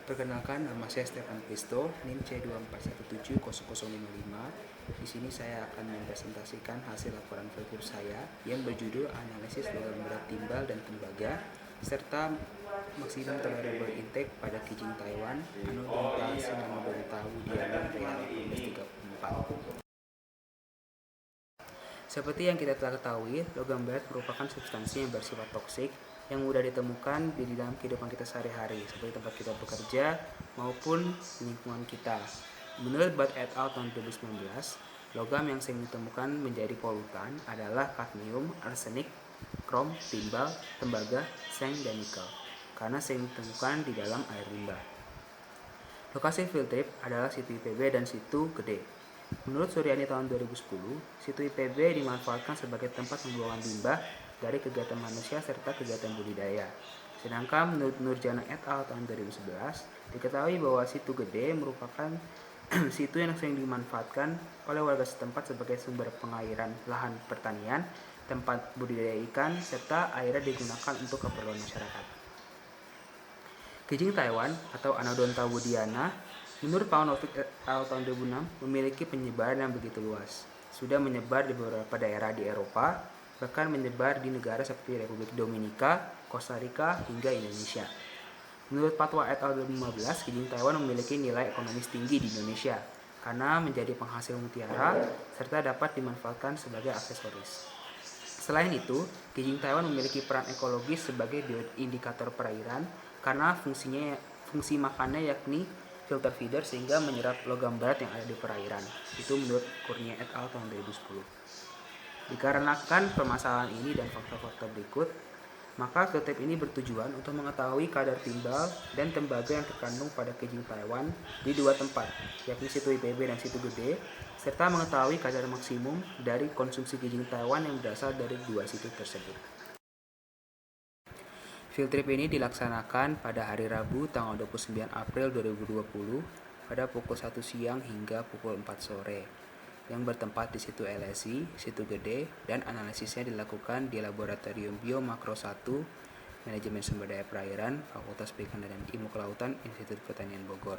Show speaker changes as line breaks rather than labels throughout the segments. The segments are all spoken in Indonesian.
Perkenalkan, nama saya Stefan Kristo, NIM C24170055. Di sini saya akan mempresentasikan hasil laporan Fakur saya yang berjudul Analisis Logam Berat Timbal dan Tembaga serta Maksimum Tolerable Intake pada Kijing Taiwan, Anodonta Sinanodonta Wudiana Rea 1834. Seperti yang kita telah ketahui, logam berat merupakan substansi yang bersifat toksik yang mudah ditemukan di dalam kehidupan kita sehari-hari, seperti tempat kita bekerja maupun lingkungan kita. Menurut Budd et al. Tahun 2019, logam yang sering ditemukan menjadi polutan adalah kadmium, arsenik, krom, timbal, tembaga, seng, dan nikel, karena sering ditemukan di dalam air limbah. Lokasi field trip adalah situ IPB dan situ Gede. Menurut Suryani tahun 2010, situ IPB dimanfaatkan sebagai tempat pembuangan limbah dari kegiatan manusia serta kegiatan budidaya. Sedangkan menurut Nurjana et al. Tahun 2011, diketahui bahwa situ Gede merupakan situ yang sering dimanfaatkan oleh warga setempat sebagai sumber pengairan lahan pertanian, tempat budidaya ikan, serta airnya digunakan untuk keperluan masyarakat. Kijing Taiwan atau Anodonta wudiana menurut Paunovic et al. Tahun 2006 memiliki penyebaran yang begitu luas. Sudah menyebar di beberapa daerah di Eropa, bahkan menyebar di negara seperti Republik Dominika, Costa Rica, hingga Indonesia. Menurut Patwa et al. 2015, kijing Taiwan memiliki nilai ekonomis tinggi di Indonesia karena menjadi penghasil mutiara serta dapat dimanfaatkan sebagai aksesoris. Selain itu, kijing Taiwan memiliki peran ekologis sebagai indikator perairan karena fungsi makannya yakni filter feeder sehingga menyerap logam berat yang ada di perairan. Itu menurut Kurnia et al. Tahun 2010. Dikarenakan permasalahan ini dan faktor-faktor berikut, maka field trip ini bertujuan untuk mengetahui kadar timbal dan tembaga yang terkandung pada kijing Taiwan di dua tempat, yakni situ IPB dan situ Gede, serta mengetahui kadar maksimum dari konsumsi kijing Taiwan yang berasal dari dua situ tersebut. Field trip ini dilaksanakan pada hari Rabu tanggal 29 April 2020 pada pukul 1 siang hingga pukul 4 sore yang bertempat di situ LSI, situ Gede, dan analisisnya dilakukan di Laboratorium Biomakro 1, Manajemen Sumber Daya Perairan, Fakultas Perikanan dan Ilmu Kelautan, Institut Pertanian Bogor.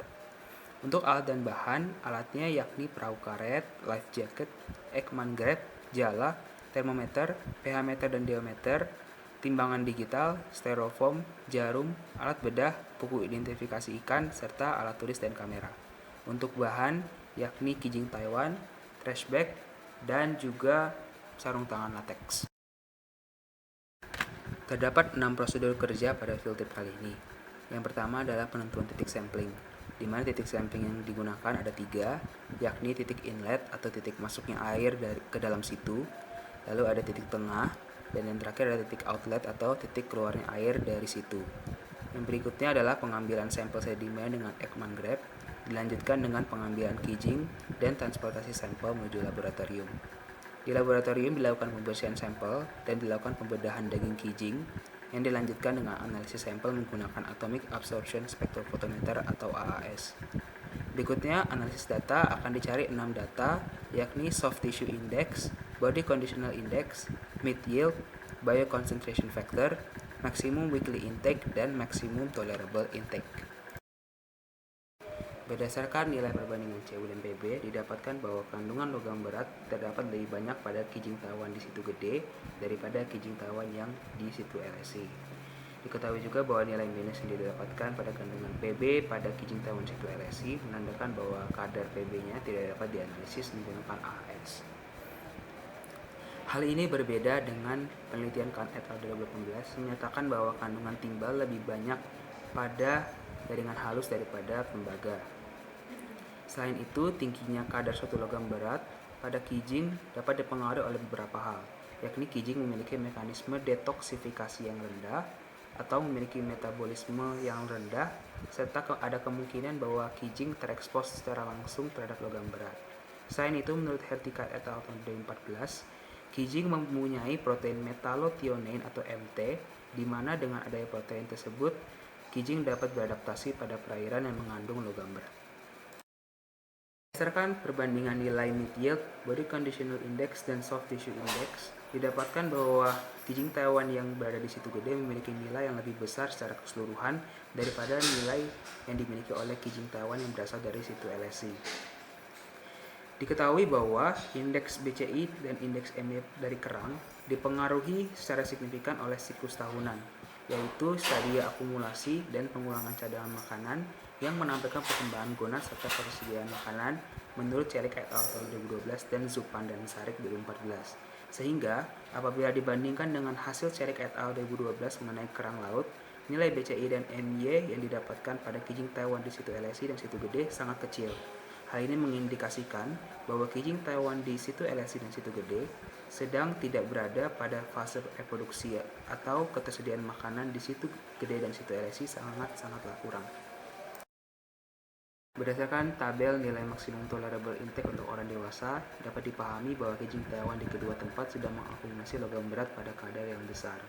Untuk alat dan bahan, alatnya yakni perahu karet, life jacket, Ekman grab, jala, termometer, pH meter dan diometer, timbangan digital, styrofoam, jarum, alat bedah, buku identifikasi ikan, serta alat tulis dan kamera. Untuk bahan, yakni kijing Taiwan, trash bag, dan juga sarung tangan latex. Terdapat 6 prosedur kerja pada field trip kali ini. Yang pertama adalah penentuan titik sampling, di mana titik sampling yang digunakan ada 3, yakni titik inlet atau titik masuknya air ke dalam situ, lalu ada titik tengah, dan yang terakhir adalah titik outlet atau titik keluarnya air dari situ. Yang berikutnya adalah pengambilan sampel sedimen dengan Ekman grab, dilanjutkan dengan pengambilan kijing dan transportasi sampel menuju laboratorium. Di laboratorium dilakukan pembersihan sampel dan dilakukan pembedahan daging kijing yang dilanjutkan dengan analisis sampel menggunakan Atomic Absorption Spectrophotometer atau AAS. Berikutnya, analisis data akan dicari 6 data, yakni Soft Tissue Index, Body Conditional Index, Meat Yield, Bioconcentration Factor, Maximum Weekly Intake, dan Maximum Tolerable Intake. Berdasarkan nilai perbandingan CU dan PB, didapatkan bahwa kandungan logam berat terdapat lebih banyak pada kijing Taiwan di situ Gede daripada kijing Taiwan yang di situ LSI. Diketahui juga bahwa nilai minus yang didapatkan pada kandungan PB pada kijing Taiwan situ LSI menandakan bahwa kadar PB-nya tidak dapat dianalisis menggunakan AS. Hal ini berbeda dengan penelitian Khan et al. 2018 menyatakan bahwa kandungan timbal lebih banyak pada jaringan halus daripada tembaga. Selain itu, tingginya kadar suatu logam berat pada kijing dapat dipengaruhi oleh beberapa hal, yakni kijing memiliki mekanisme detoksifikasi yang rendah atau memiliki metabolisme yang rendah, serta ada kemungkinan bahwa kijing terekspos secara langsung terhadap logam berat. Selain itu, menurut Hertika et al. Tahun 2014, kijing mempunyai protein metallothionein atau MT, di mana dengan adanya protein tersebut, kijing dapat beradaptasi pada perairan yang mengandung logam berat. Berdasarkan perbandingan nilai Meat Yield, Body Conditional Index, dan Soft Tissue Index, didapatkan bahwa Kijing Taiwan yang berada di situ gede memiliki nilai yang lebih besar secara keseluruhan daripada nilai yang dimiliki oleh kijing Taiwan yang berasal dari situ LSI. Diketahui bahwa indeks BCI dan indeks MY dari kerang dipengaruhi secara signifikan oleh siklus tahunan, yaitu stadia akumulasi dan pengulangan cadangan makanan yang menampilkan perkembangan gonad serta persediaan makanan menurut Celik et al. Tahun 2012 dan Zupan dan Sarik 2014. Sehingga, apabila dibandingkan dengan hasil Celik et al. 2012 mengenai kerang laut, nilai BCI dan MY yang didapatkan pada kijing Taiwan di situ LSI dan situ gede sangat kecil. Hal ini mengindikasikan bahwa kijing Taiwan di situ LSI dan situ gede sedang tidak berada pada fase reproduksi atau ketersediaan makanan di situ gede dan situ LSI sangatlah kurang. Berdasarkan tabel nilai maksimum tolerable intake untuk orang dewasa, dapat dipahami bahwa kijing Taiwan di kedua tempat sudah mengakumulasi logam berat pada kadar yang besar.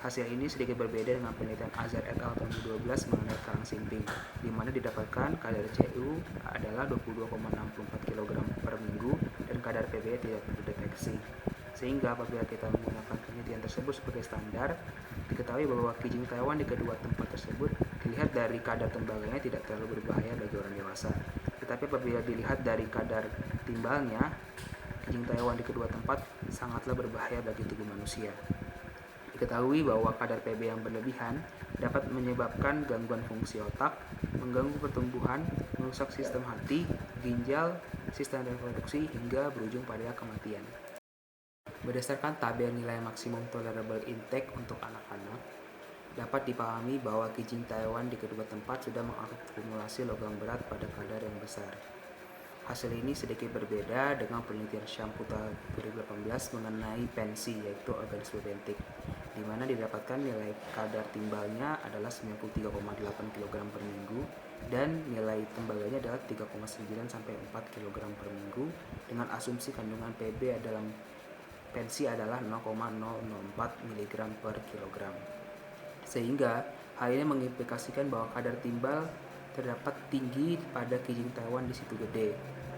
Hasil ini sedikit berbeda dengan penelitian Azhar et al. Tahun 2012 mengenai kerang simping, di mana didapatkan kadar CU adalah 22,64 kg per minggu dan kadar PBE tidak terdeteksi. Sehingga apabila kita menggunakan penelitian tersebut sebagai standar, diketahui bahwa kijing Taiwan di kedua tempat tersebut dilihat dari kadar tembaganya tidak terlalu berbahaya bagi orang dewasa. Tetapi apabila dilihat dari kadar timbalnya, kijing Taiwan di kedua tempat sangatlah berbahaya bagi tubuh manusia. Diketahui bahwa kadar PB yang berlebihan dapat menyebabkan gangguan fungsi otak, mengganggu pertumbuhan, merusak sistem hati, ginjal, sistem reproduksi, hingga berujung pada kematian. Berdasarkan tabel nilai maksimum tolerable intake untuk anak-anak, dapat dipahami bahwa kijing Taiwan di kedua tempat sudah mengakumulasi logam berat pada kadar yang besar. Hasil ini sedikit berbeda dengan penelitian Shamputa 2018 mengenai pensi, yaitu organisme bentik, di mana didapatkan nilai kadar timbalnya adalah 93,8 kg per minggu dan nilai tembaganya adalah 3,9 sampai 4 kg per minggu dengan asumsi kandungan PB dalam pensi adalah 0,004 mg per kilogram. Sehingga hal ini mengimplikasikan bahwa kadar timbal terdapat tinggi pada kijing Taiwan di situ gede,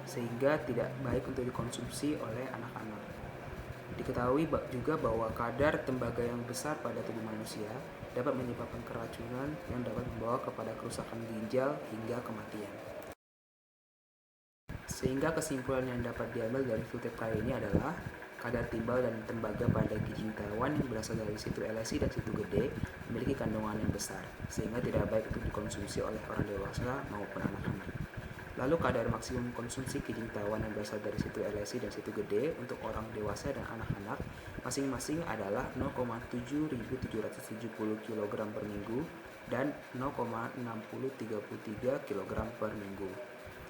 sehingga tidak baik untuk dikonsumsi oleh anak-anak. Diketahui juga bahwa kadar tembaga yang besar pada tubuh manusia dapat menyebabkan keracunan yang dapat membawa kepada kerusakan ginjal hingga kematian. Sehingga kesimpulan yang dapat diambil dari field trip kali ini adalah kadar timbal dan tembaga pada kijing Taiwan yang berasal dari situ LSI dan situ gede memiliki kandungan yang besar, sehingga tidak baik untuk dikonsumsi oleh orang dewasa maupun anak-anak. Lalu kadar maksimum konsumsi kijing Taiwan yang berasal dari situ LSI dan situ gede untuk orang dewasa dan anak-anak masing-masing adalah 0,7770 kg per minggu dan 0,6033 kg per minggu.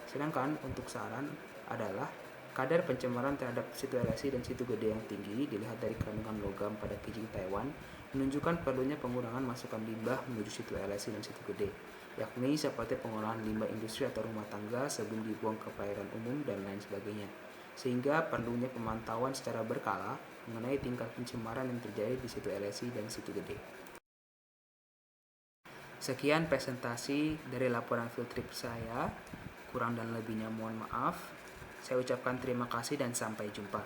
Sedangkan untuk saran adalah kadar pencemaran terhadap situ LSI dan situ gede yang tinggi dilihat dari kandungan logam pada kijing Taiwan menunjukkan perlunya pengurangan masukan limbah menuju situ LSI dan situ gede, yakni seperti pengurangan limbah industri atau rumah tangga sebelum dibuang ke perairan umum dan lain sebagainya. Sehingga perlunya pemantauan secara berkala mengenai tingkat pencemaran yang terjadi di situ LSI dan situ gede. Sekian presentasi dari laporan field trip saya. Kurang dan lebihnya mohon maaf. Saya ucapkan terima kasih dan sampai jumpa.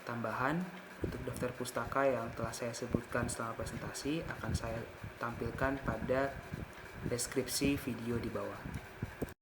Tambahan, untuk daftar pustaka yang telah saya sebutkan selama presentasi akan saya tampilkan pada deskripsi video di bawah.